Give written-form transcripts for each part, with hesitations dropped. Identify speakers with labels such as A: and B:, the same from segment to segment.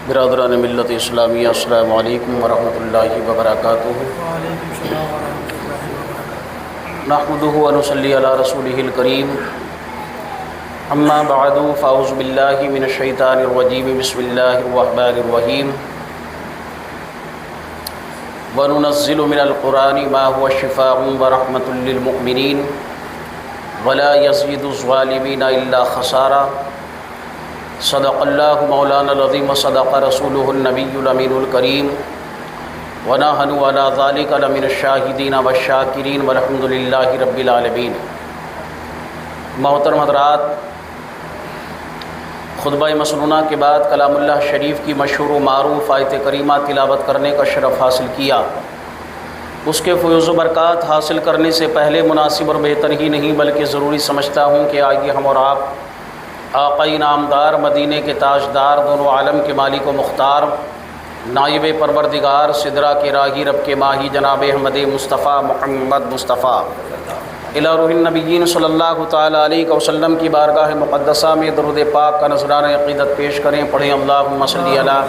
A: برادران ملت اسلامیہ، السلام علیکم ورحمۃ اللہ وبرکاتہ۔
B: وعلیکم السلام ورحمۃ اللہ وبرکاتہ۔
A: نحمدہ ونصلی علی رسولہ الکریم، اما بعد فاعوذ باللہ من الشیطان الرجیم، بسم اللہ الرحمن الرحیم۔ وننزل من القرآن ما هو شفاء ورحمۃ للمؤمنین ولا یزید الظالمین الا خسارا۔ صدق اللہ مولانا العظیم وصدق رسولہ النبی الامین الکریم، ونحن علی ذلک لمن الشاہدین والشاکرین والحمد للہ رب العالمین۔ محترم حضرات، خطبہ مسنونہ کے بعد کلام اللہ شریف کی مشہور و معروف آیت کریمہ تلاوت کرنے کا شرف حاصل کیا۔ اس کے فیوز و برکات حاصل کرنے سے پہلے مناسب اور بہتر ہی نہیں بلکہ ضروری سمجھتا ہوں کہ آئیے ہم اور آپ آقائی نامدار، مدینے کے تاجدار، دونوں عالم کے مالک و مختار، نائب پروردگار، سدرہ کے راہی، رب کے ماہی، جناب احمد مصطفیٰ محمد مصطفیٰ الی روح النبیین صلی اللہ تعالیٰ علیہ وسلم کی بارگاہ مقدسہ میں درود پاک کا نذرانہ عقیدت پیش کریں۔ پڑھیں اللہم صلی علی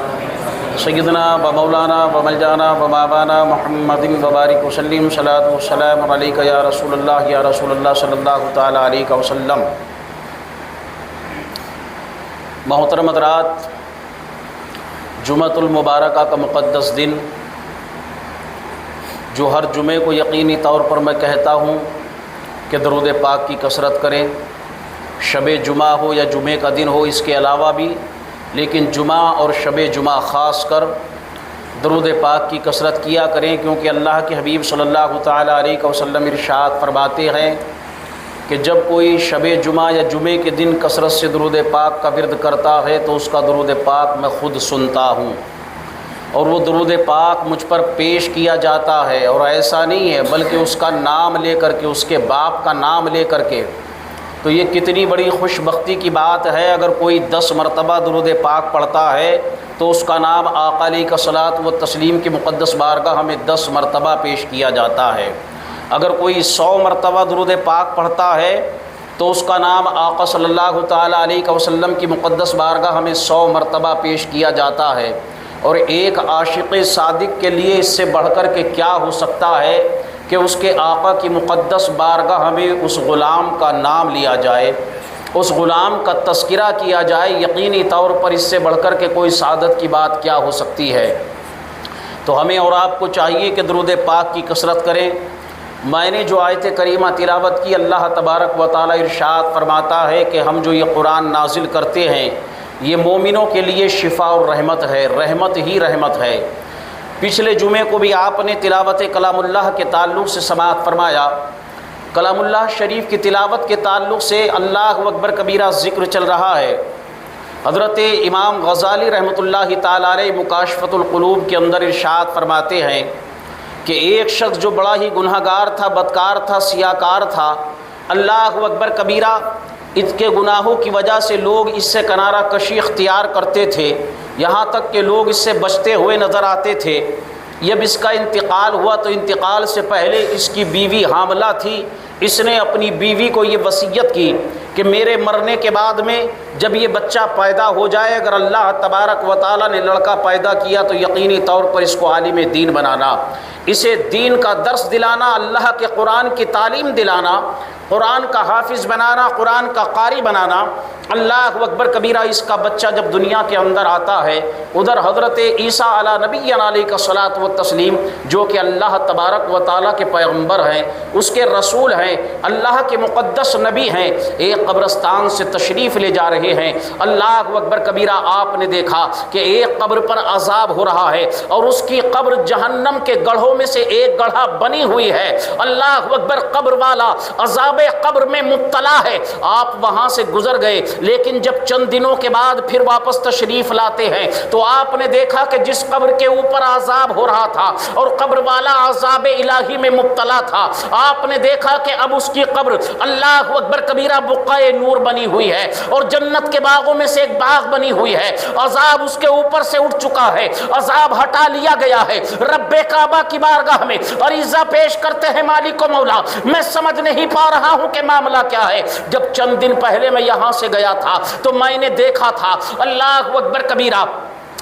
A: سیدنا و مولانا و ملجانا و مابانا محمد وبارک وسلم، صلاۃ و سلام علیک یا رسول اللہ صلی اللہ تعالیٰ علیہ وسلم۔ محترم حضرات، جمعۃ المبارکہ کا مقدس دن، جو ہر جمعے کو یقینی طور پر میں کہتا ہوں کہ درود پاک کی کثرت کریں، شب جمعہ ہو یا جمعے کا دن ہو، اس کے علاوہ بھی، لیکن جمعہ اور شب جمعہ خاص کر درود پاک کی کثرت کیا کریں، کیونکہ اللہ کے حبیب صلی اللہ تعالیٰ علیہ وسلم ارشاد فرماتے ہیں کہ جب کوئی شب جمعہ یا جمعے کے دن کثرت سے درود پاک کا ورد کرتا ہے تو اس کا درود پاک میں خود سنتا ہوں، اور وہ درود پاک مجھ پر پیش کیا جاتا ہے، اور ایسا نہیں ہے بلکہ اس کا نام لے کر کے، اس کے باپ کا نام لے کر کے۔ تو یہ کتنی بڑی خوش بختی کی بات ہے، اگر کوئی 10 مرتبہ درود پاک پڑھتا ہے تو اس کا نام آقا علیہ الصلوۃ والتسلیم کی مقدس بارگاہ میں 10 مرتبہ پیش کیا جاتا ہے۔ اگر کوئی 100 مرتبہ درود پاک پڑھتا ہے تو اس کا نام آقا صلی اللہ تعالیٰ علیہ وسلم کی مقدس بارگاہ میں 100 مرتبہ پیش کیا جاتا ہے۔ اور ایک عاشق صادق کے لیے اس سے بڑھ کر کے کیا ہو سکتا ہے کہ اس کے آقا کی مقدس بارگاہ میں اس غلام کا نام لیا جائے، اس غلام کا تذکرہ کیا جائے۔ یقینی طور پر اس سے بڑھ کر کے کوئی سعادت کی بات کیا ہو سکتی ہے۔ تو ہمیں اور آپ کو چاہیے کہ درود پاک کی کثرت کریں۔ میں نے جو آیت کریمہ تلاوت کی، اللہ تبارک و تعالی ارشاد فرماتا ہے کہ ہم جو یہ قرآن نازل کرتے ہیں یہ مومنوں کے لیے شفا اور رحمت ہے، رحمت ہی رحمت ہے۔ پچھلے جمعے کو بھی آپ نے تلاوت کلام اللہ کے تعلق سے سماعت فرمایا۔ کلام اللہ شریف کی تلاوت کے تعلق سے اللہ اکبر کبیرہ ذکر چل رہا ہے۔ حضرت امام غزالی رحمۃ اللہ تعالیٰ علیہ مکاشفۃ القلوب کے اندر ارشاد فرماتے ہیں کہ ایک شخص جو بڑا ہی گنہگار تھا، بدکار تھا، سیاکار تھا، اللہ اکبر کبیرہ، اس کے گناہوں کی وجہ سے لوگ اس سے کنارہ کشی اختیار کرتے تھے، یہاں تک کہ لوگ اس سے بچتے ہوئے نظر آتے تھے۔ جب اس کا انتقال ہوا تو انتقال سے پہلے اس کی بیوی حاملہ تھی۔ اس نے اپنی بیوی کو یہ وصیت کی کہ میرے مرنے کے بعد میں جب یہ بچہ پیدا ہو جائے، اگر اللہ تبارک و تعالیٰ نے لڑکا پیدا کیا تو یقینی طور پر اس کو عالم دین بنانا، اسے دین کا درس دلانا، اللہ کے قرآن کی تعلیم دلانا، قرآن کا حافظ بنانا، قرآن کا قاری بنانا۔ اللہ اکبر کبیرہ، اس کا بچہ جب دنیا کے اندر آتا ہے، ادھر حضرت عیسیٰ علی نبی علیہ الصلوۃ والتسلیم، جو کہ اللہ تبارک و تعالیٰ کے پیغمبر ہیں، اس کے رسول ہیں، اللہ کے مقدس نبی ہیں، ایک قبرستان سے تشریف لے جا رہے ہیں۔ اللہ اکبر کبیرہ، آپ نے دیکھا کہ ایک قبر پر عذاب ہو رہا ہے، اور اس کی قبر جہنم کے گڑھوں میں سے ایک گڑھا بنی ہوئی ہے۔ اللہ اکبر، قبر والا عذاب قبر میں مبتلا ہے۔ آپ وہاں سے گزر گئے، لیکن جب چند دنوں کے بعد پھر واپس تشریف لاتے ہیں تو آپ نے دیکھا کہ جس قبر کے اوپر عذاب ہو رہا تھا اور قبر والا عذاب الہی میں مبتلا تھا، آپ نے دیکھا کہ اب اس کی قبر اللہ اکبر کبیرہ بقعہ نور بنی ہوئی ہے، اور جنت کے باغوں میں سے ایک باغ بنی ہوئی ہے۔ عذاب اس کے اوپر سے اٹھ چکا ہے، عذاب ہٹا لیا گیا ہے۔ رب کعبہ کی بارگاہ میں عریضہ پیش کرتے ہیں، مالک و مولا، میں سمجھ نہیں پا رہا ہوں کہ معاملہ کیا ہے۔ جب چند دن پہلے میں یہاں سے گیا تھا تو میں نے دیکھا تھا، اللہ اکبر کبیرہ،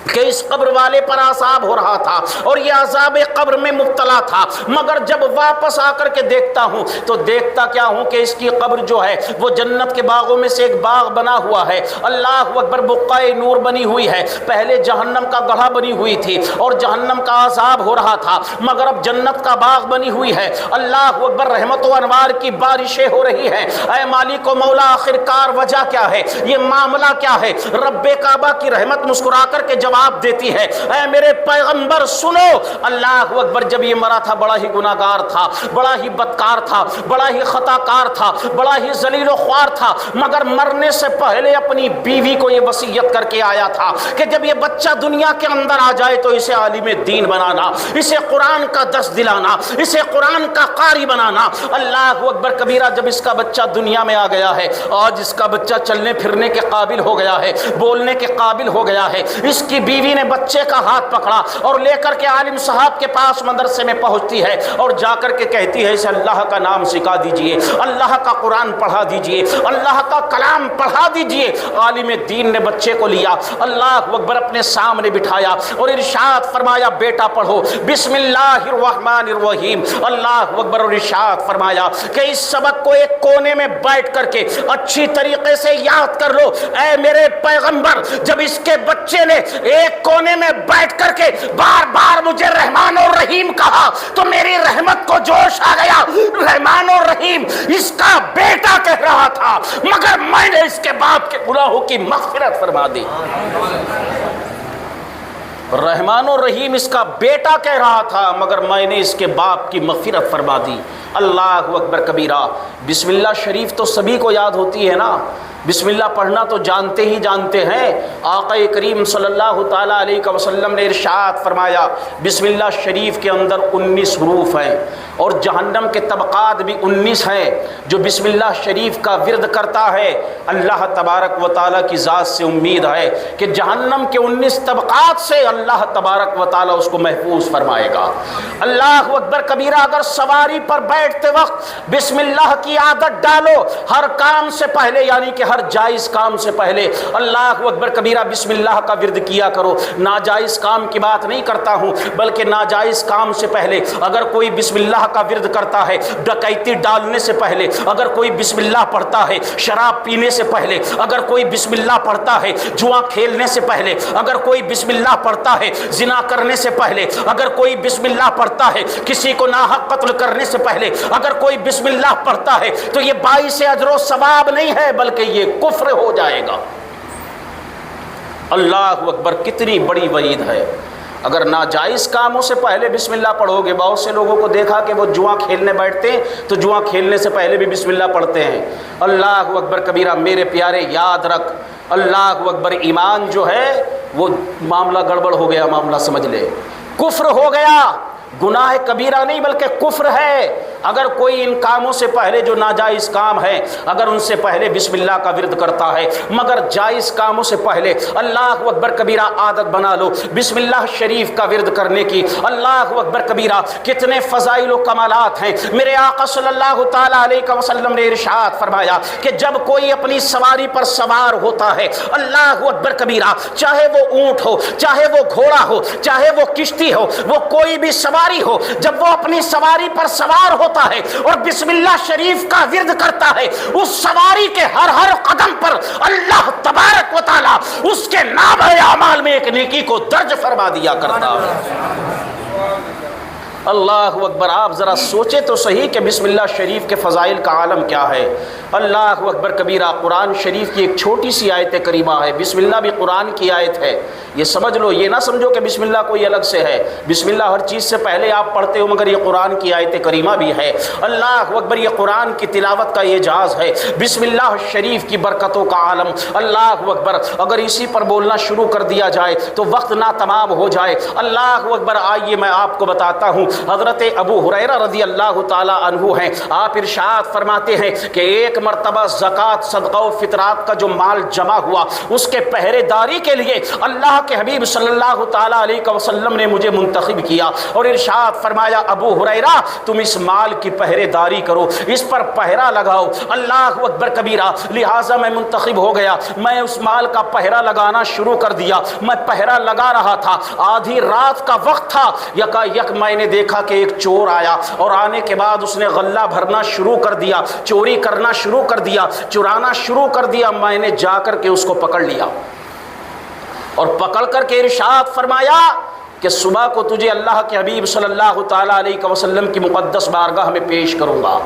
A: کہ اس قبر والے پر عذاب ہو رہا تھا اور یہ عذاب قبر میں مبتلا تھا، مگر جب واپس آ کر کے دیکھتا ہوں تو دیکھتا کیا ہوں کہ اس کی قبر جو ہے وہ جنت کے باغوں میں سے ایک باغ بنا ہوا ہے، اللہ اکبر، بقعہ نور بنی ہوئی ہے۔ پہلے جہنم کا گڑھا بنی ہوئی تھی اور جہنم کا عذاب ہو رہا تھا، مگر اب جنت کا باغ بنی ہوئی ہے، اللہ اکبر، رحمت و انوار کی بارشیں ہو رہی ہیں۔ اے مالک و مولا، آخرکار وجہ کیا ہے؟ یہ معاملہ کیا ہے؟ رب کعبہ کی رحمت مسکرا کر کے جواب دیتی ہے، اے میرے پیغمبر سنو، اللہ اکبر، جب یہ مرا تھا بڑا ہی گناہگار تھا، بڑا ہی بدکار تھا، بڑا ہی خطا کار تھا، بڑا ہی ذلیل و خوار تھا، مگر مرنے سے پہلے اپنی بیوی کو یہ وصیت کر کے آیا تھا کہ جب یہ بچہ دنیا کے اندر آ جائے تو اسے عالم دین بنانا، اسے قرآن کا درس دلانا، اسے قرآن کا قاری بنانا۔ اللہ اکبر کبیرہ، جب اس کا بچہ دنیا میں آ گیا ہے، آج اس کا بچہ چلنے پھرنے کے قابل ہو گیا ہے، بولنے کے قابل ہو گیا ہے، اس کی بیوی نے بچے کا ہاتھ پکڑا اور لے کر کے عالم صاحب کے پاس مدرسے میں پہنچتی ہے اور جا کر کے کہتی ہے اسے اللہ کا نام سکھا دیجئے، اللہ کا قرآن پڑھا دیجئے، اللہ کا کلام پڑھا دیجئے۔ عالم دین نے بچے کو لیا، اللہ اکبر، اپنے سامنے بٹھایا اور ارشاد فرمایا بیٹا پڑھو بسم اللہ الرحمن الرحیم، اللہ اکبر، اور ارشاد فرمایا کہ اس سبق کو ایک کونے میں بیٹھ کر کے اچھی طریقے سے یاد کر لو۔ اے میرے پیغمبر، جب اس کے بچے نے ایک کونے میں بیٹھ کر کے بار بار مجھے رحمان اور رحیم کہا تو میری رحمت کو جوش آ گیا۔ رحمان اور رحیم اس کا بیٹا کہہ رہا تھا، مگر میں نے اس کے باپ کے گناہوں کی مغفرت فرما دی۔ رحمان و رحیم اس کا بیٹا کہہ رہا تھا، مگر میں نے اس کے باپ کی مغفرت فرما دی۔ اللہ اکبر کبیرہ۔ بسم اللہ شریف تو سبھی کو یاد ہوتی ہے نا، بسم اللہ پڑھنا تو جانتے ہی جانتے ہیں۔ آقا کریم صلی اللہ تعالیٰ علیہ وسلم نے ارشاد فرمایا بسم اللہ شریف کے اندر 19 حروف ہیں اور جہنم کے طبقات بھی 19 ہیں۔ جو بسم اللہ شریف کا ورد کرتا ہے، اللہ تبارک و تعالیٰ کی ذات سے امید ہے کہ جہنم کے 19 طبقات سے اللہ تبارک و تعالیٰ اس کو محفوظ فرمائے گا۔ اللہ اکبر کبیرہ۔ اگر سواری پر بیٹھتے وقت بسم اللہ کی عادت ڈالو، ہر کام سے پہلے، یعنی کہ ہر جائز کام سے پہلے اللہ اکبر کبیرہ بسم اللہ کا ورد کیا کرو۔ ناجائز کام کی بات نہیں کرتا ہوں، بلکہ ناجائز کام سے پہلے اگر کوئی بسم اللہ کا ورد کرتا ہے، ڈکیتی ڈالنے سے پہلے اگر کوئی بسم اللہ پڑھتا ہے، شراب پینے سے پہلے اگر کوئی بسم اللہ پڑھتا ہے، جوا کھیلنے سے پہلے اگر کوئی بسم اللہ پڑھتا ہے، زنا کرنے سے پہلے اگر کوئی بسم اللہ پڑھتا ہے، کسی کو ناحق قتل کرنے سے پہلے اگر کوئی بسم اللہ پڑھتا ہے، تو یہ باعث اجر و ثواب نہیں ہے بلکہ یہ کفر ہو جائے گا۔ اللہ اکبر، کتنی بڑی وعید ہے۔ اگر ناجائز کاموں سے پہلے بسم اللہ پڑھو گے، بہت سے لوگوں کو دیکھا کہ وہ جوا کھیلنے بیٹھتے ہیں تو جوا کھیلنے سے پہلے بھی بسم اللہ پڑھتے ہیں۔ اللہ اکبر کبیرہ۔ میرے پیارے یاد رکھ، اللہ اکبر، ایمان جو ہے وہ معاملہ گڑبڑ ہو گیا، معاملہ سمجھ لے، کفر ہو گیا۔ گناہ کبیرہ نہیں بلکہ کفر ہے اگر کوئی ان کاموں سے پہلے جو ناجائز کام ہے اگر ان سے پہلے بسم اللہ کا ورد کرتا ہے، مگر جائز کاموں سے پہلے اللہ اکبر کبیرہ عادت بنا لو بسم اللہ شریف کا ورد کرنے کی۔ اللہ اکبر کبیرہ۔ کتنے فضائل و کمالات ہیں۔ میرے آقا صلی اللہ تعالیٰ علیہ وسلم نے ارشاد فرمایا کہ جب کوئی اپنی سواری پر سوار ہوتا ہے، اللہ اکبر کبیرہ، چاہے وہ اونٹ ہو، چاہے وہ گھوڑا ہو، چاہے وہ کشتی ہو، وہ کوئی بھی سواری ہو، جب وہ اپنی سواری پر سوار ہوتا ہے اور بسم اللہ شریف کا ورد کرتا ہے، اس سواری کے ہر قدم پر اللہ تبارک و تعالی اس کے نامہ اعمال میں ایک نیکی کو درج فرما دیا کرتا ہے۔ اللہ اکبر۔ آپ ذرا سوچے تو صحیح کہ بسم اللہ شریف کے فضائل کا عالم کیا ہے۔ اللہ اکبر کبیرہ۔ قرآن شریف کی ایک چھوٹی سی آیت کریمہ ہے، بسم اللہ بھی قرآن کی آیت ہے، یہ سمجھ لو، یہ نہ سمجھو کہ بسم اللہ کوئی الگ سے ہے۔ بسم اللہ ہر چیز سے پہلے آپ پڑھتے ہو، مگر یہ قرآن کی آیت کریمہ بھی ہے۔ اللہ اکبر۔ یہ قرآن کی تلاوت کا اعجاز ہے، بسم اللہ شریف کی برکتوں کا عالم۔ اللہ اکبر۔ اگر اسی پر بولنا شروع کر دیا جائے تو وقت نہ تمام ہو جائے۔ اللہ اکبر۔ آئیے میں آپ کو بتاتا ہوں حضرت ابو ہریرہ رضی اللہ تعالی عنہ ہیں، آپ ارشاد فرماتے ہیں کہ ایک مرتبہ زکوٰۃ صدقہ و فطرات کا جو مال جمع ہوا اس کے پہرے داری کے لیے اللہ کے حبیب صلی اللہ تعالی علیہ وسلم نے مجھے منتخب کیا اور ارشاد فرمایا ابو ہریرہ تم اس مال کی پہرے داری کرو، اس پر پہرا لگاؤ۔ اللہ اکبر کبیرہ، لہٰذا میں منتخب ہو گیا، میں اس مال کا پہرا لگانا شروع کر دیا۔ میں پہرا لگا رہا تھا، آدھی رات کا وقت تھا، یکا یک میں نے دیکھا کہ ایک چور آیا اور آنے کے بعد اس نے غلہ بھرنا شروع کر دیا، چوری کرنا شروع کر دیا، چرانا شروع کر دیا۔ میں نے جا کر کے اس کو پکڑ لیا اور پکڑ کر کے ارشاد فرمایا کہ صبح کو تجھے اللہ کے حبیب صلی اللہ تعالیٰ علیہ وسلم کی مقدس بارگاہ میں پیش کروں گا،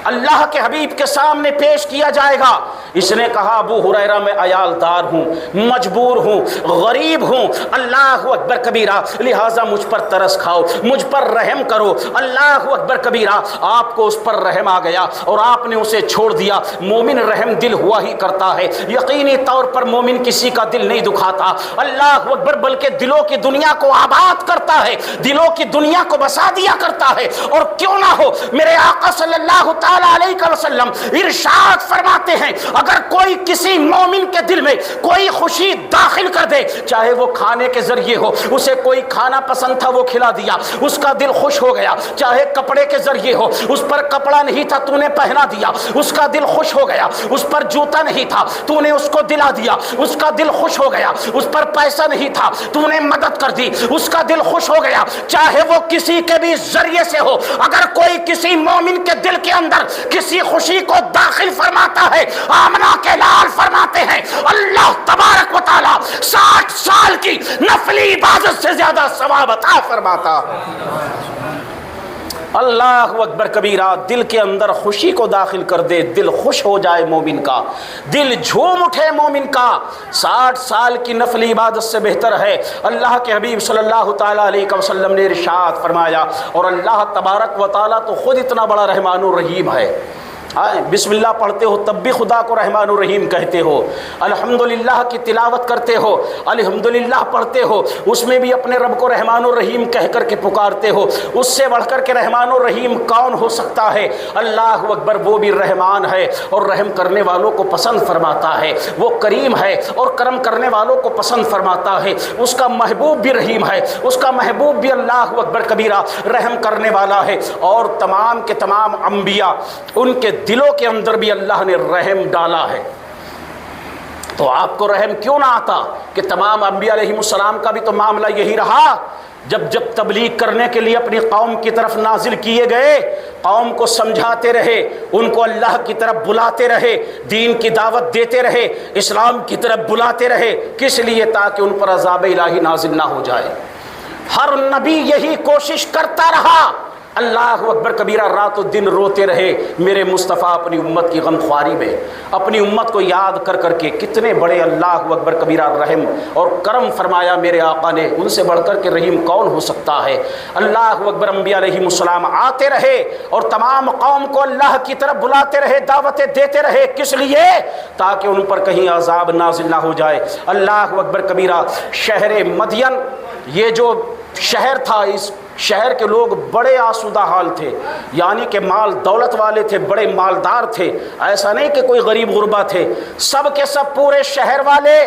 A: اللہ کے حبیب کے سامنے پیش کیا جائے گا۔ اس نے کہا ابو ہریرہ میں عیال دار ہوں، مجبور ہوں، غریب ہوں، اللہ اکبر کبیرہ، لہٰذا مجھ پر ترس کھاؤ، مجھ پر رحم کرو۔ اللہ اکبر کبیرہ، آپ کو اس پر رحم آ گیا اور آپ نے اسے چھوڑ دیا۔ مومن رحم دل ہوا ہی کرتا ہے، یقینی طور پر مومن کسی کا دل نہیں دکھاتا، اللہ اکبر، بلکہ دلوں کی دنیا کو آباد کرتا ہے، دلوں کی دنیا کو بسا دیا کرتا ہے۔ اور کیوں نہ ہو، میرے آقا صلی اللہ تعالی علیہ وسلم ارشاد فرماتے ہیں اگر کوئی کسی مومن کے دل میں کوئی خوشی داخل کر دے، چاہے وہ کھانے کے ذریعے ہو، اسے کوئی کھانا پسند تھا وہ کھلا دیا، اس کا دل خوش ہو گیا، چاہے کپڑے کے ذریعے ہو، اس پر کپڑا نہیں تھا تو نے پہنا دیا، اس کا دل خوش ہو گیا، اس پر جوتا نہیں تھا تو نے اس کو دلا دیا، اس کا دل خوش ہو گیا، اس پر پیسہ نہیں تھا تو نے مدد کر دی، اس کا دل خوش ہو گیا، چاہے وہ کسی کے بھی ذریعے سے ہو۔ اگر کوئی کسی مومن کے دل کے اندر کسی خوشی کو داخل فرماتا ہے، آمنہ کے لال فرماتے ہیں اللہ تبارک و تعالی 60 سال کی نفلی عبادت سے زیادہ ثواب عطا فرماتا ہے۔ اللہ اکبر کبیرہ، دل کے اندر خوشی کو داخل کر دے، دل خوش ہو جائے مومن کا، دل جھوم اٹھے مومن کا، 60 سال کی نفلی عبادت سے بہتر ہے۔ اللہ کے حبیب صلی اللہ تعالیٰ علیہ وسلم نے ارشاد فرمایا، اور اللہ تبارک و تعالیٰ تو خود اتنا بڑا رحمان الرحیم ہے، بسم اللہ پڑھتے ہو تب بھی خدا کو رحمان الرحیم کہتے ہو، الحمدللہ کی تلاوت کرتے ہو، الحمدللہ پڑھتے ہو، اس میں بھی اپنے رب کو رحمان الرحیم کہہ کر کے پکارتے ہو۔ اس سے بڑھ کر کے رحمان الرحیم کون ہو سکتا ہے؟ اللہ اکبر، وہ بھی رحمان ہے اور رحم کرنے والوں کو پسند فرماتا ہے، وہ کریم ہے اور کرم کرنے والوں کو پسند فرماتا ہے۔ اس کا محبوب بھی رحیم ہے، اس کا محبوب بھی اللہ اکبر کبیرہ رحم کرنے والا ہے۔ اور تمام کے تمام انبیاء، ان کے دلوں کے اندر بھی اللہ نے رحم ڈالا ہے۔ تو آپ کو رحم کیوں نہ آتا کہ تمام انبیاء علیہ السلام کا بھی تو معاملہ یہی رہا، جب تبلیغ کرنے کے لیے اپنی قوم کی طرف نازل کیے گئے، قوم کو سمجھاتے رہے، ان کو اللہ کی طرف بلاتے رہے، دین کی دعوت دیتے رہے، اسلام کی طرف بلاتے رہے، کس لیے؟ تاکہ ان پر عذاب الہی نازل نہ ہو جائے۔ ہر نبی یہی کوشش کرتا رہا، اللہ اکبر کبیرہ، رات و دن روتے رہے میرے مصطفیٰ اپنی امت کی غمخواری میں، اپنی امت کو یاد کر کر کے کتنے بڑے اللہ اکبر کبیرہ رحم اور کرم فرمایا میرے آقا نے، ان سے بڑھ کر کے رحیم کون ہو سکتا ہے؟ اللہ اکبر، انبیاء علیہ السلام آتے رہے اور تمام قوم کو اللہ کی طرف بلاتے رہے، دعوتیں دیتے رہے، کس لیے؟ تاکہ ان پر کہیں عذاب نازل نہ ہو جائے۔ اللہ اکبر کبیرہ، شہر مدین، یہ جو شہر تھا، اس شہر کے لوگ بڑے آسودہ حال تھے، یعنی کہ مال دولت والے تھے، بڑے مالدار تھے، ایسا نہیں کہ کوئی غریب غربا تھے، سب کے سب پورے شہر والے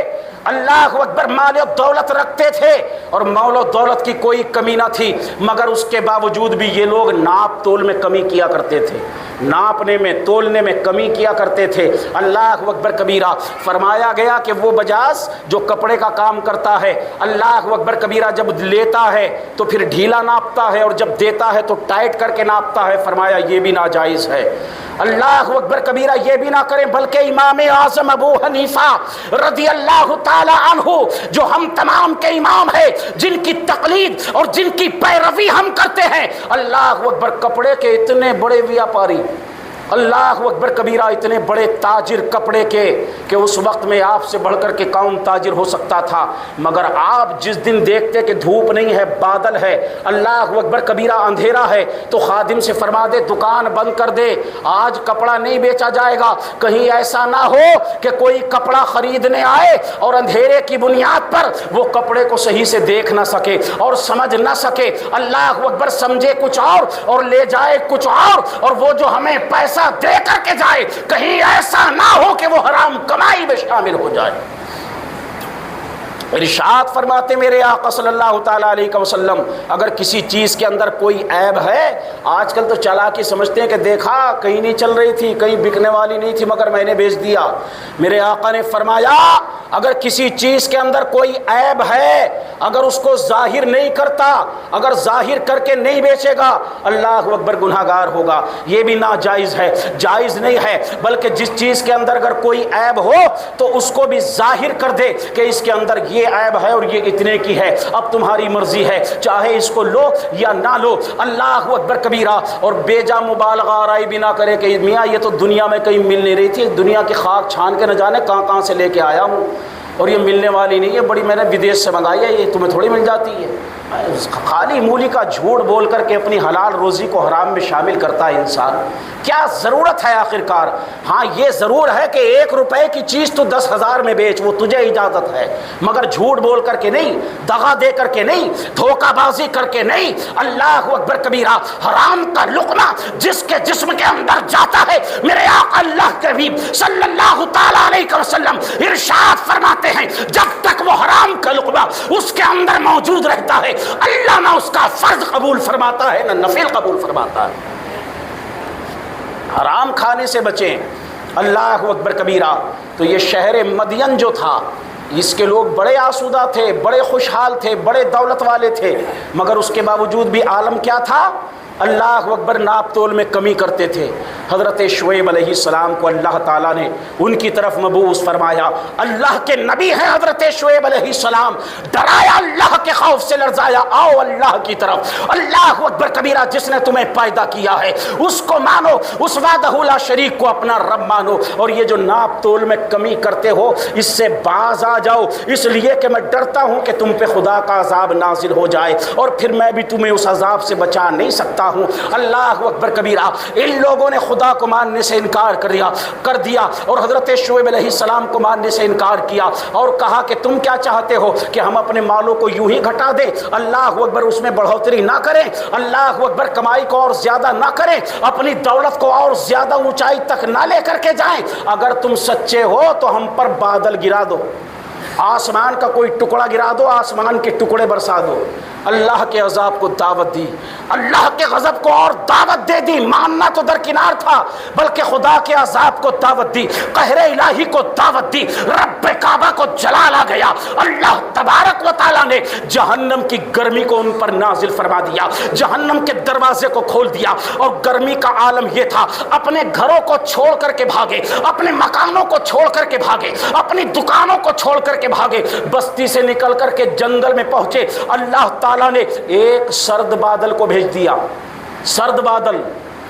A: اللہ اکبر مال و دولت رکھتے تھے اور مال و دولت کی کوئی کمی نہ تھی، مگر اس کے باوجود بھی یہ لوگ ناپ تول میں کمی کیا کرتے تھے، ناپنے میں تولنے میں کمی کیا کرتے تھے۔ اللہ اکبر کبیرہ، فرمایا گیا کہ وہ بجاز جو کپڑے کا کام کرتا ہے، اللہ اکبر کبیرہ جب لیتا ہے تو پھر ڈھیلا ناپتا ہے اور جب دیتا ہے تو ٹائٹ کر کے ناپتا ہے، فرمایا یہ بھی ناجائز ہے۔ اللہ اکبر کبیرہ، یہ بھی نہ کریں، بلکہ امام اعظم ابو حنیفہ رضی اللہ تعالی عنہ، جو ہم تمام کے امام ہیں، جن کی تقلید اور جن کی پیروی ہم کرتے ہیں، اللہ اکبر، کپڑے کے اتنے بڑے ویاپاری، اللہ اکبر کبیرہ، اتنے بڑے تاجر کپڑے کے کہ اس وقت میں آپ سے بڑھ کر کے کون تاجر ہو سکتا تھا، مگر آپ جس دن دیکھتے کہ دھوپ نہیں ہے، بادل ہے، اللہ اکبر کبیرہ اندھیرا ہے، تو خادم سے فرما دے دکان بند کر دے، آج کپڑا نہیں بیچا جائے گا، کہیں ایسا نہ ہو کہ کوئی کپڑا خریدنے آئے اور اندھیرے کی بنیاد پر وہ کپڑے کو صحیح سے دیکھ نہ سکے اور سمجھ نہ سکے، اللہ اکبر سمجھے کچھ اور لے جائے کچھ اور وہ جو ہمیں پیسہ دے کر کے جائے کہیں ایسا نہ ہو کہ وہ حرام کمائی میں شامل ہو جائے۔ ارشاد فرماتے میرے آقا صلی اللہ تعالیٰ علیہ وسلم، اگر کسی چیز کے اندر کوئی عیب ہے، آج کل تو چالاکی سمجھتے ہیں کہ دیکھا کہیں نہیں چل رہی تھی، کہیں بکنے والی نہیں تھی مگر میں نے بیچ دیا، میرے آقا نے فرمایا اگر کسی چیز کے اندر کوئی عیب ہے، اگر اس کو ظاہر نہیں کرتا، اگر ظاہر کر کے نہیں بیچے گا، اللہ اکبر گناہگار ہوگا، یہ بھی ناجائز ہے، جائز نہیں ہے، بلکہ جس چیز کے اندر اگر کوئی عیب ہو تو اس کو بھی ظاہر کر دے کہ اس کے اندر یہ عیب ہے اور یہ اتنے کی ہے، اب تمہاری مرضی ہے، چاہے اس کو لو یا نہ لو، اللہ اکبر کبیرہ، اور بیجا مبالغہ آرائی بھی نہ کرے کہ میاں یہ تو دنیا میں کہیں مل نہیں رہی تھی، دنیا کی خاک چھان کے نہ جانے کہاں سے لے کے آیا ہوں، اور یہ ملنے والی نہیں ہے، بڑی میں نے ودیش سے منگائی ہے، یہ تمہیں تھوڑی مل جاتی ہے۔ خالی مولی کا جھوٹ بول کر کے اپنی حلال روزی کو حرام میں شامل کرتا ہے انسان، کیا ضرورت ہے آخر کار؟ ہاں یہ ضرور ہے کہ 1 روپے کی چیز تو 10,000 میں بیچ، وہ تجھے اجازت ہے، مگر جھوٹ بول کر کے نہیں، دغا دے کر کے نہیں، دھوکہ بازی کر کے نہیں، اللہ اکبر کبیرہ، حرام کا لقمہ جس کے جسم کے اندر جاتا ہے، میرے آقا اللہ کے حبیب صلی اللہ تعالیٰ علیہ وسلم ارشاد فرماتے ہیں جب تک وہ حرام کا لقمہ اس کے اندر موجود رہتا ہے، اللہ نہ اس کا فرض قبول فرماتا ہے نہ نفل قبول فرماتا ہے۔ حرام کھانے سے بچیں، اللہ اکبر کبیرہ۔ تو یہ شہر مدین جو تھا، اس کے لوگ بڑے آسودہ تھے، بڑے خوشحال تھے، بڑے دولت والے تھے، مگر اس کے باوجود بھی عالم کیا تھا؟ اللہ اکبر ناپ تول میں کمی کرتے تھے۔ حضرت شعیب علیہ السلام کو اللہ تعالیٰ نے ان کی طرف مبعوث فرمایا، اللہ کے نبی ہیں حضرت شعیب علیہ السلام، ڈرایا اللہ کے خوف سے، لرزایا، آؤ اللہ کی طرف، اللہ اکبر کبیرہ، جس نے تمہیں پیدا کیا ہے اس کو مانو، اس وحدہ لا شریک کو اپنا رب مانو، اور یہ جو ناپ تول میں کمی کرتے ہو اس سے باز آ جاؤ، اس لیے کہ میں ڈرتا ہوں کہ تم پہ خدا کا عذاب نازل ہو جائے اور پھر میں بھی تمہیں اس عذاب سے بچا نہیں سکتا ہوں۔ اللہ اکبر کبیرہ، ان لوگوں نے خدا کو ماننے سے انکار کر دیا اور حضرت شعیب علیہ السلام کو ماننے سے انکار کیا اور کہا کہ تم کیا چاہتے ہو کہ ہم اپنے مالوں کو یوں ہی گھٹا دیں، اللہ اکبر اس میں بڑھوتری نہ کریں، اللہ اکبر کمائی کو اور زیادہ نہ کریں، اپنی دولت کو اور زیادہ اونچائی تک نہ لے کر کے جائیں، اگر تم سچے ہو تو ہم پر بادل گرا دو، آسمان کا کوئی ٹکڑا گرا دو، آسمان کے ٹکڑے برسا دو۔ اللہ کے عذاب کو دعوت دی، اللہ کے غضب کو اور دعوت دے دی، ماننا تو درکنار تھا بلکہ خدا کے عذاب کو دعوت دی، قہر الہی کو دعوت دی، رب کعبہ کو جلال آ گیا، اللہ تبارک و تعالیٰ نے جہنم کی گرمی کو ان پر نازل فرما دیا، جہنم کے دروازے کو کھول دیا، اور گرمی کا عالم یہ تھا اپنے گھروں کو چھوڑ کر کے بھاگے، اپنے مکانوں کو چھوڑ کر کے بھاگے، اپنی دکانوں کو چھوڑ کر کے بھاگے، بستی سے نکل کر کے جنگل میں پہنچے، اللہ تعالیٰ نے ایک سرد بادل کو بھیج دیا، سرد بادل،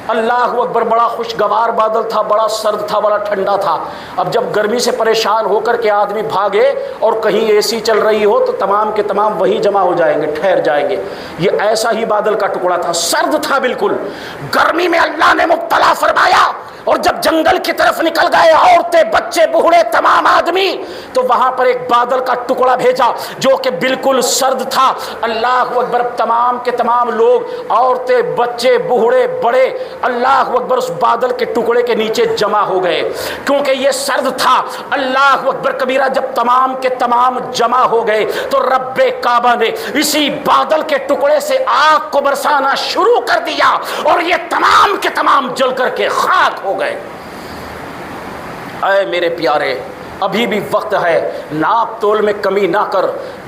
A: اللہ اکبر، بڑا خوشگوار بادل تھا، بڑا سرد تھا، بڑا ٹھنڈا تھا۔ اب جب گرمی سے پریشان ہو کر کے آدمی بھاگے اور کہیں اے سی چل رہی ہو تو تمام کے تمام وہیں جمع ہو جائیں گے، ٹھہر جائیں گے، یہ ایسا ہی بادل کا ٹکڑا تھا، سرد تھا بالکل، گرمی میں اللہ نے مبتلا فرمایا، اور جب جنگل کی طرف نکل گئے عورتیں، بچے، بوڑھے، تمام آدمی، تو وہاں پر ایک بادل کا ٹکڑا بھیجا جو کہ بالکل سرد تھا، اللہ اکبر، تمام کے تمام لوگ، عورتیں، بچے، بوڑھے، بڑے، اللہ اکبر، اس بادل کے ٹکڑے کے نیچے جمع ہو گئے، کیونکہ یہ سرد تھا۔ اللہ اکبر کبیرہ، جب تمام کے تمام جمع ہو گئے تو رب کعبہ نے اسی بادل کے ٹکڑے سے آگ کو برسانا شروع کر دیا، اور یہ تمام کے تمام جل کر کے خاک ہو گئے۔ اے میرے پیارے، ابھی بھی وقت ہے، ناپ تول میں کمی نہ کر،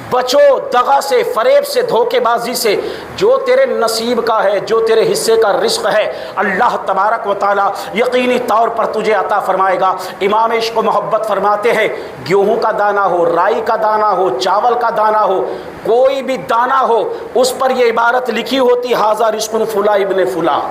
A: بچو دغا سے، فریب سے، دھوکے بازی سے، جو تیرے نصیب کا ہے، جو تیرے حصے کا رزق ہے، اللہ تبارک و تعالی یقینی طور پر تجھے عطا فرمائے گا۔ امام عشق و محبت فرماتے ہیں، گیہوں کا دانہ ہو، رائی کا دانہ ہو، چاول کا دانہ ہو، کوئی بھی دانہ ہو، اس پر یہ عبارت لکھی ہوتی، ھذا رزق فلاں ابن فلاں،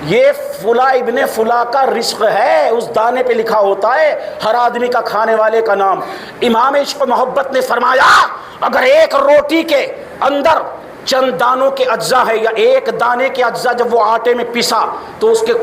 A: یہ فلاں ابن فلاں کا رزق ہے، اس دانے پہ لکھا ہوتا ہے ہر آدمی کا کھانے والے کا نام۔ امام عشق و محبت نے فرمایا اگر ایک روٹی کے اندر چند دانوں کے اجزاء ہے یا ایک دانے کے اجزاء جب وہ آٹے میں پسا تو اس کے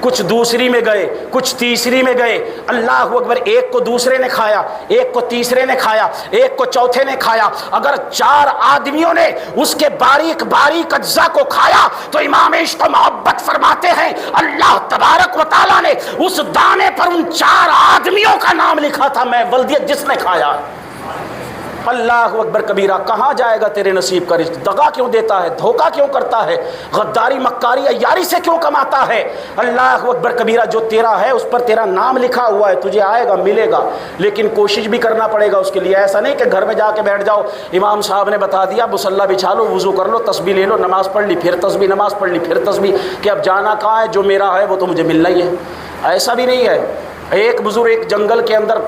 A: کچھ دوسری میں گئے، کچھ تیسری میں گئے، اللہ اکبر، ایک کو دوسرے نے کھایا، ایک کو تیسرے نے کھایا، ایک کو چوتھے نے کھایا، اگر 4 آدمیوں نے اس کے باریک باریک اجزاء کو کھایا تو امام عشق و محبت فرماتے ہیں اللہ تبارک و تعالیٰ نے اس دانے پر ان 4 آدمیوں کا نام لکھا تھا، میں ولدیت جس نے کھایا۔ اللہ اکبر کبیرہ، کہاں جائے گا تیرے نصیب کا رزق؟ دغا کیوں دیتا ہے؟ دھوکہ کیوں کرتا ہے؟ غداری مکاری عیاری سے کیوں کماتا ہے؟ اللہ اکبر کبیرہ، جو تیرا ہے اس پر تیرا نام لکھا ہوا ہے، تجھے آئے گا، ملے گا، لیکن کوشش بھی کرنا پڑے گا اس کے لیے۔ ایسا نہیں کہ گھر میں جا کے بیٹھ جاؤ، امام صاحب نے بتا دیا مصلی بچھا لو، وضو کر لو، تسبیح لے لو، نماز پڑھ لی، پھر تسبیح، نماز پڑھ لی، پھر تسبیح، کہ اب جانا کہاں ہے؟ جو میرا ہے وہ تو مجھے ملنا ہی ہے۔ ایسا بھی نہیں ہے۔ ایک بزرگ ایک جنگل کے اندر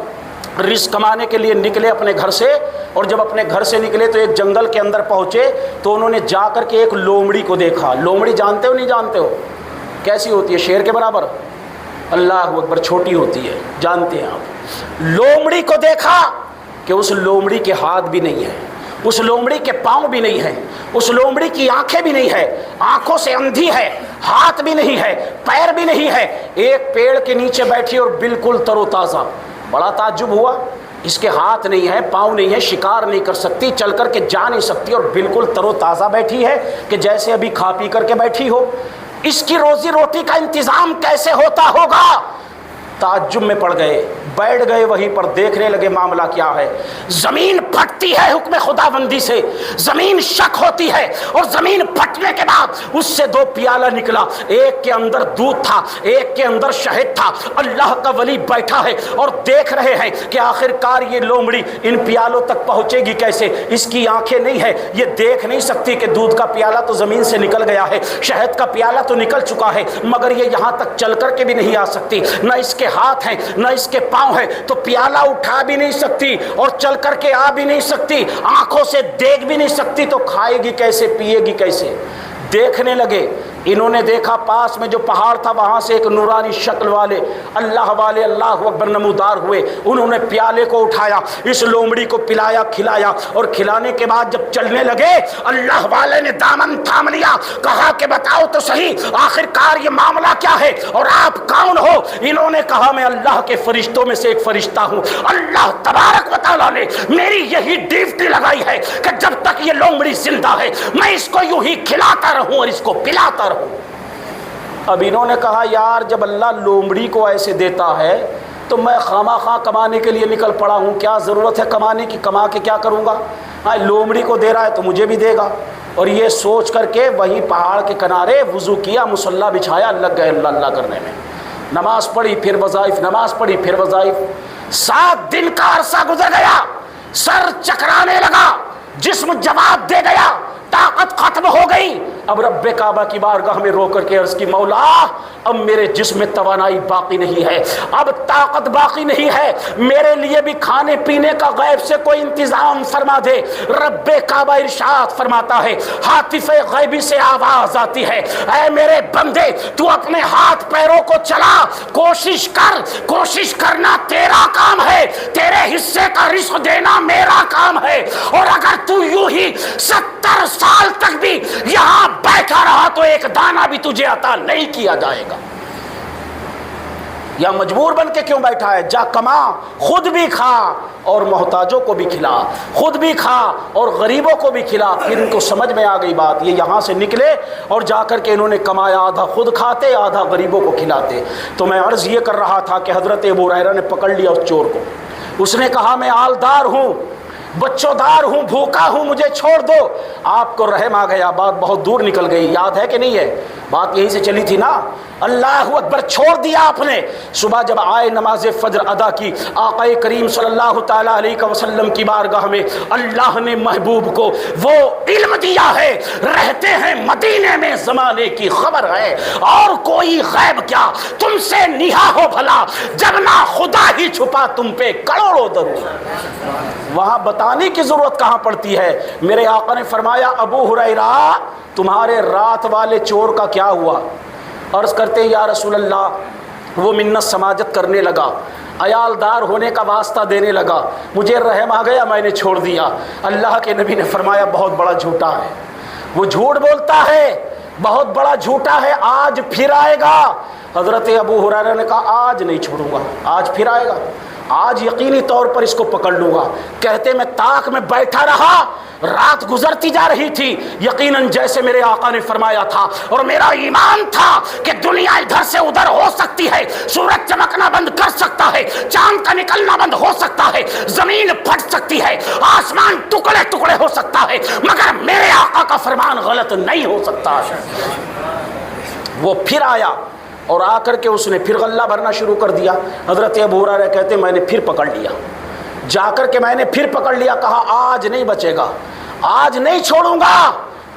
A: رزق کمانے کے لیے نکلے اپنے گھر سے، اور جب اپنے گھر سے نکلے تو ایک جنگل کے اندر پہنچے تو انہوں نے جا کر کے ایک لومڑی کو دیکھا۔ لومڑی جانتے ہو نہیں جانتے ہو؟ کیسی ہوتی ہے؟ شیر کے برابر، اللہ اکبر، چھوٹی ہوتی ہے، جانتے ہیں آپ۔ لومڑی کو دیکھا کہ اس لومڑی کے ہاتھ بھی نہیں ہے، اس لومڑی کے پاؤں بھی نہیں ہیں، اس لومڑی کی آنکھیں بھی نہیں ہے، آنکھوں سے اندھی ہے، ہاتھ بھی نہیں ہے، پیر بھی نہیں ہے، ایک پیڑ کے نیچے بیٹھی اور بالکل تر و تازہ۔ بڑا تعجب ہوا، اس کے ہاتھ نہیں ہے، پاؤں نہیں ہے، شکار نہیں کر سکتی، چل کر کے جا نہیں سکتی، اور بالکل تر و تازہ بیٹھی ہے کہ جیسے ابھی کھا پی کر کے بیٹھی ہو۔ اس کی روزی روٹی کا انتظام کیسے ہوتا ہوگا؟ تعجب میں پڑ گئے، بیٹھ گئے وہیں پر، دیکھنے لگے معاملہ کیا ہے۔ زمین پھٹتی ہے حکم خداوندی سے، زمین شک ہوتی ہے، اور زمین پھٹنے کے بعد اس سے 2 پیالہ نکلا، ایک کے اندر دودھ تھا، ایک کے اندر شہد تھا۔ اللہ کا ولی بیٹھا ہے اور دیکھ رہے ہیں کہ آخر کار یہ لومڑی ان پیالوں تک پہنچے گی کیسے؟ اس کی آنکھیں نہیں ہے، یہ دیکھ نہیں سکتی کہ دودھ کا پیالہ تو زمین سے نکل گیا ہے، شہد کا پیالہ تو نکل چکا ہے، مگر یہ یہاں تک چل کر کے بھی نہیں آ سکتی، نہ اس کے ہاتھ ہیں نہ اس کے پاؤں ہیں، تو پیالہ اٹھا بھی نہیں سکتی اور چل کر کے آ بھی نہیں سکتی، آنکھوں سے دیکھ بھی نہیں سکتی، تو کھائے گی کیسے، پیے گی کیسے؟ دیکھنے لگے۔ انہوں نے دیکھا پاس میں جو پہاڑ تھا وہاں سے ایک نورانی شکل والے اللہ اکبر نمودار ہوئے، انہوں نے پیالے کو اٹھایا، اس لومڑی کو پلایا، کھلایا، اور کھلانے کے بعد جب چلنے لگے اللہ والے نے دامن تھام لیا، کہا کہ بتاؤ تو صحیح آخر کار یہ معاملہ کیا ہے اور آپ کون ہو؟ انہوں نے کہا میں اللہ کے فرشتوں میں سے ایک فرشتہ ہوں، اللہ تبارک و تعالیٰ نے میری یہی ڈیوٹی لگائی ہے کہ جب تک یہ لومڑی زندہ ہے میں اس کو یوں ہی کھلاتا رہوں اور اس کو پلاتا رہوں۔ اب انہوں نے کہا یار جب اللہ لومڑی کو ایسے دیتا ہے تو میں خواہ خواہ کمانے کے لیے نکل پڑا ہوں، کیا ضرورت ہے کمانے کی، کما کے کیا کروں گا؟ ہاں لومڑی کو دے رہا ہے تو مجھے بھی دے گا۔ اور یہ سوچ کر کے وہیں پہاڑ کے کنارے وضو کیا، مصلی بچھایا، لگ گئے اللہ اللہ کرنے میں، نماز پڑھی پھر وظائف، نماز پڑھی پھر وظائف۔ 7 دن کا عرصہ گزر گیا، سر چکرانے لگا، جسم جواب دے گیا، طاقت ختم ہو گئی۔ اب رب کعبہ کی بارگاہ میں رو کر کے عرض کی مولا اب میرے جسم میں توانائی باقی نہیں ہے، اب طاقت باقی نہیں ہے، میرے لیے بھی کھانے پینے کا غیب سے کوئی انتظام فرما دے۔ رب کعبہ ارشاد فرماتا ہے، ہاتف غیبی سے آواز آتی ہے، اے میرے بندے تو اپنے ہاتھ پیروں کو چلا، کوشش کر، کوشش کرنا تیرا کام ہے، تیرے حصے کا رزق دینا میرا کام ہے، اور اگر تو یوں ہی 70 سال تک بھی یہاں بیٹھا رہا تو ایک دانہ بھی تجھے عطا نہیں کیا جائے گا۔ یا مجبور بن کے کیوں بیٹھا ہے؟ جا کما، خود بھی کھا اور محتاجوں کو بھی کھلا، خود بھی کھا اور غریبوں کو بھی کھلا۔ پھر ان کو سمجھ میں آ گئی بات، یہ یہاں سے نکلے اور جا کر کے انہوں نے کمایا، آدھا خود کھاتے آدھا غریبوں کو کھلاتے۔ تو میں عرض یہ کر رہا تھا کہ حضرت ابو ہریرہ نے پکڑ لیا اس چور کو، اس نے کہا میں آلدار ہوں، بچوں دار ہوں، بھوکا ہوں، مجھے چھوڑ دو۔ آپ کو رحم آ گیا، بات بہت دور نکل گئی، یاد ہے کہ نہیں ہے؟ بات یہیں سے چلی تھی نا۔ اللہ اکبر، چھوڑ دیا آپ نے۔ صبح جب آئے نماز فجر ادا کی، آقا کریم صلی اللہ تعالیٰ علیہ وسلم کی بارگاہ میں اللہ نے محبوب کو وہ علم دیا ہے، رہتے ہیں مدینے میں، زمانے کی خبر ہے، اور کوئی غیب کیا تم سے نہا ہو بھلا، جب نہ خدا ہی چھپا تم پہ کروڑوں درود۔ وہاں بتانے کی ضرورت کہاں پڑتی ہے؟ میرے آقا نے فرمایا ابو ہریرہ تمہارے رات والے چور کا کیا ہوا؟ عرض کرتے ہیں یا رسول اللہ وہ منت سماجت کرنے لگا، عیالدار ہونے کا واسطہ دینے لگا، مجھے رحم آ گیا میں نے چھوڑ دیا۔ اللہ کے نبی نے فرمایا بہت بڑا جھوٹا ہے، وہ جھوٹ بولتا ہے، بہت بڑا جھوٹا ہے، آج پھر آئے گا۔ حضرت ابو ہریرہ نے کہا آج نہیں چھوڑوں گا، آج پھر آئے گا، آج یقینی طور پر اس کو پکڑ لوں گا۔ کہتے میں طاق میں بیٹھا رہا، رات گزرتی جا رہی تھی، یقیناً جیسے میرے آقا نے فرمایا تھا اور میرا ایمان تھا کہ دنیا ادھر سے ادھر ہو سکتی ہے، سورج چمکنا بند کر سکتا ہے، چاند کا نکلنا بند ہو سکتا ہے، زمین پھٹ سکتی ہے، آسمان ٹکڑے ٹکڑے ہو سکتا ہے، مگر میرے آقا کا فرمان غلط نہیں ہو سکتا۔ وہ پھر آیا اور آ کر کے اس نے پھر غلہ بھرنا شروع کر دیا۔ حضرت ابو ہریرہ کہتے میں نے پھر پکڑ لیا، جا کر کے میں نے پھر پکڑ لیا، کہا آج نہیں بچے گا، آج نہیں چھوڑوں گا،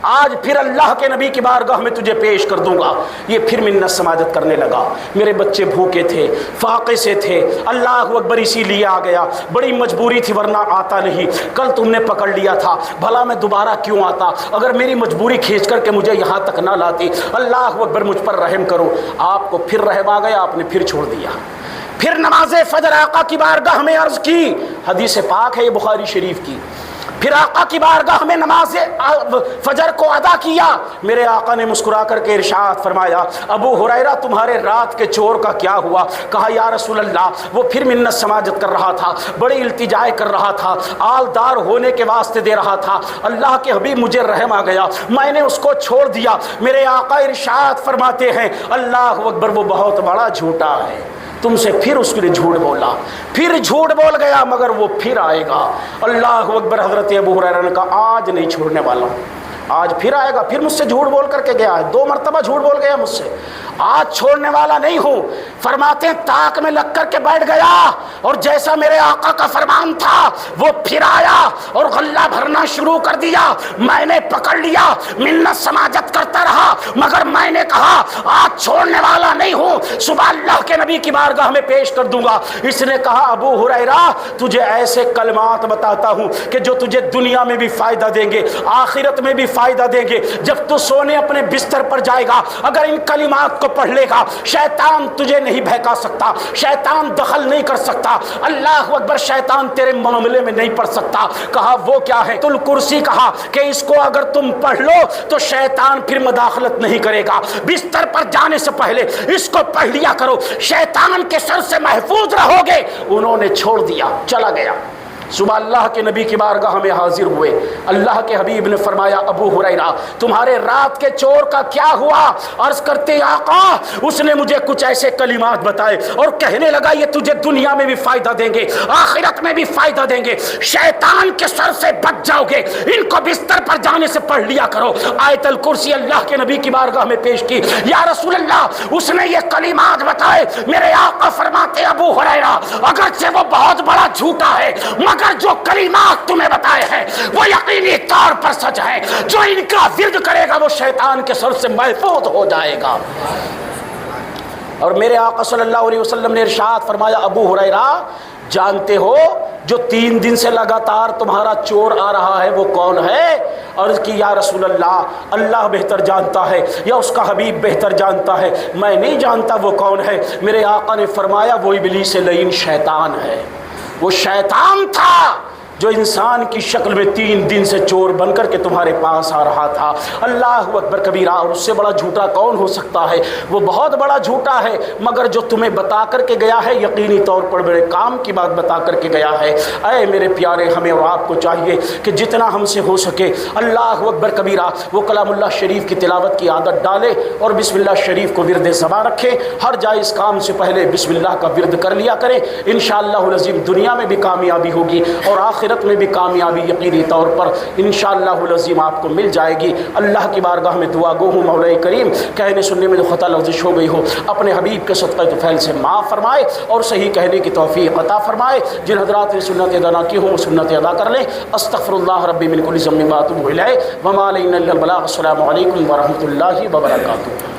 A: آج پھر اللہ کے نبی کی بارگاہ میں تجھے پیش کر دوں گا۔ یہ پھر منت سماجت کرنے لگا، میرے بچے بھوکے تھے، فاقے سے تھے، اللہ اکبر اسی لیے آ گیا، بڑی مجبوری تھی ورنہ آتا نہیں، کل تم نے پکڑ لیا تھا، بھلا میں دوبارہ کیوں آتا، اگر میری مجبوری کھینچ کر کے مجھے یہاں تک نہ لاتی، اللہ اکبر مجھ پر رحم کرو۔ آپ کو پھر رحم آ گیا، آپ نے پھر چھوڑ دیا۔ پھر نماز فجر آقا کی بارگاہ میں عرض کی، حدیث پاک ہے یہ بخاری شریف کی، پھر آقا کی بارگاہ میں نماز فجر کو ادا کیا۔ میرے آقا نے مسکرا کر کے ارشاد فرمایا ابو ہریرہ تمہارے رات کے چور کا کیا ہوا؟ کہا یا رسول اللہ وہ پھر منت سماجت کر رہا تھا، بڑی التجائے کر رہا تھا، آلدار ہونے کے واسطے دے رہا تھا، اللہ کے حبیب مجھے رحم آ گیا، میں نے اس کو چھوڑ دیا۔ میرے آقا ارشاد فرماتے ہیں اللہ اکبر وہ بہت بڑا جھوٹا ہے، تم سے پھر اس نے جھوٹ بولا، پھر جھوٹ بول گیا، مگر وہ پھر آئے گا۔ اللہ اکبر۔ حضرت ابو ہریرہ نے کہا آج نہیں چھوڑنے والا، آج پھر آئے گا، پھر مجھ سے جھوٹ بول کر کے گیا ہے، 2 مرتبہ جھوٹ بول گیا مجھ سے، آج چھوڑنے والا نہیں ہوں۔ فرماتے ہیں طاق میں لگ کر کے بیٹھ گیا اور جیسا میرے آقا کا فرمان تھا وہ پھر آیا اور غلہ بھرنا شروع کر دیا۔ میں نے پکڑ لیا، منت سماجت کرتا رہا، مگر میں نے کہا آج چھوڑنے والا نہیں ہوں، صبح اللہ کے نبی کی بارگاہ میں پیش کر دوں گا۔ اس نے کہا ابو ہریرہ تجھے ایسے کلمات بتاتا ہوں کہ جو تجھے دنیا میں بھی فائدہ دیں گے، آخرت میں بھی فائدہ دیں گے۔ جب تو سونے اپنے بستر پر جائے گا، اگر ان کلمات کو پڑھ لے گا، شیطان تجھے نہیں بہکا سکتا، شیطان دخل نہیں کر سکتا، اللہ اکبر، شیطان تیرے معاملے میں نہیں پڑھ سکتا۔ کہا وہ کیا ہے؟ تل کرسی، کہا کہ اس کو اگر تم پڑھ لو تو شیطان پھر مداخلت نہیں کرے گا، بستر پر جانے سے پہلے اس کو پڑھ لیا کرو، شیطان کے شر سے محفوظ رہو گے۔ انہوں نے چھوڑ دیا، چلا گیا۔ صبح اللہ کے نبی کی بارگاہ میں حاضر ہوئے، اللہ کے حبیب نے فرمایا ابو ہریرہ تمہارے رات کے چور کا کیا ہوا؟ عرض کرتے آقا اس نے مجھے کچھ ایسے کلمات بتائے اور کہنے لگا یہ تجھے دنیا میں بھی فائدہ دیں گے، آخرت میں بھی فائدہ دیں گے، شیطان کے شر سے بچ جاؤ گے، ان کو بستر پر جانے سے پڑھ لیا کرو۔ آیت الکرسی اللہ کے نبی کی بارگاہ میں پیش کی۔ یا رسول اللہ اس نے یہ کلمات بتائے، میرے آقا فرماتے ابو ہریرہ اگرچہ وہ بہت بڑا جھوٹا ہے مگر جو کلمات تمہیں بتائے ہیں وہ یقینی طور پر سچ ہے، جو ان کا ورد کرے گا وہ شیطان کے شر سے محفوظ ہو جائے گا۔ اور میرے آقا صلی اللہ علیہ وسلم نے ارشاد فرمایا ابو ہریرہ جانتے ہو جو 3 دن سے لگاتار تمہارا چور آ رہا ہے وہ کون ہے؟ عرض کی یا رسول اللہ اللہ بہتر جانتا ہے یا اس کا حبیب بہتر جانتا ہے، میں نہیں جانتا وہ کون ہے۔ میرے آقا نے فرمایا وہ ابلیس لعین شیطان ہے، وہ شیطان تھا جو انسان کی شکل میں 3 دن سے چور بن کر کے تمہارے پاس آ رہا تھا۔ اللہ اکبر کبیرہ۔ اور اس سے بڑا جھوٹا کون ہو سکتا ہے؟ وہ بہت بڑا جھوٹا ہے، مگر جو تمہیں بتا کر کے گیا ہے یقینی طور پر بڑے کام کی بات بتا کر کے گیا ہے۔ اے میرے پیارے ہمیں اور آپ کو چاہیے کہ جتنا ہم سے ہو سکے اللہ اکبر کبیرہ وہ کلام اللہ شریف کی تلاوت کی عادت ڈالے اور بسم اللہ شریف کو ورد زبان رکھے، ہر جائز کام سے پہلے بسم اللہ کا ورد کر لیا کرے، انشاءاللہ العظیم دنیا میں بھی کامیابی ہوگی اور آخرت میں بھی کامیابی یقینی طور پر انشاءاللہ العظیم آپ کو مل جائے گی۔ اللہ کی بارگاہ میں دعا گو ہوں مولا کریم کہنے سننے میں جو خطا لفظش ہو گئی ہو اپنے حبیب کے صدقہ طفیل سے معاف فرمائے اور صحیح کہنے کی توفیق عطا فرمائے۔ جن حضرات نے سنت ادا نہ کی ہوں وہ سنت ادا کر لیں۔ استغفر اللہ ربی من کل ذنب واتوب الیہ وما علینا الا البلاغ۔ السلام علیکم ورحمۃ اللہ وبرکاتہ۔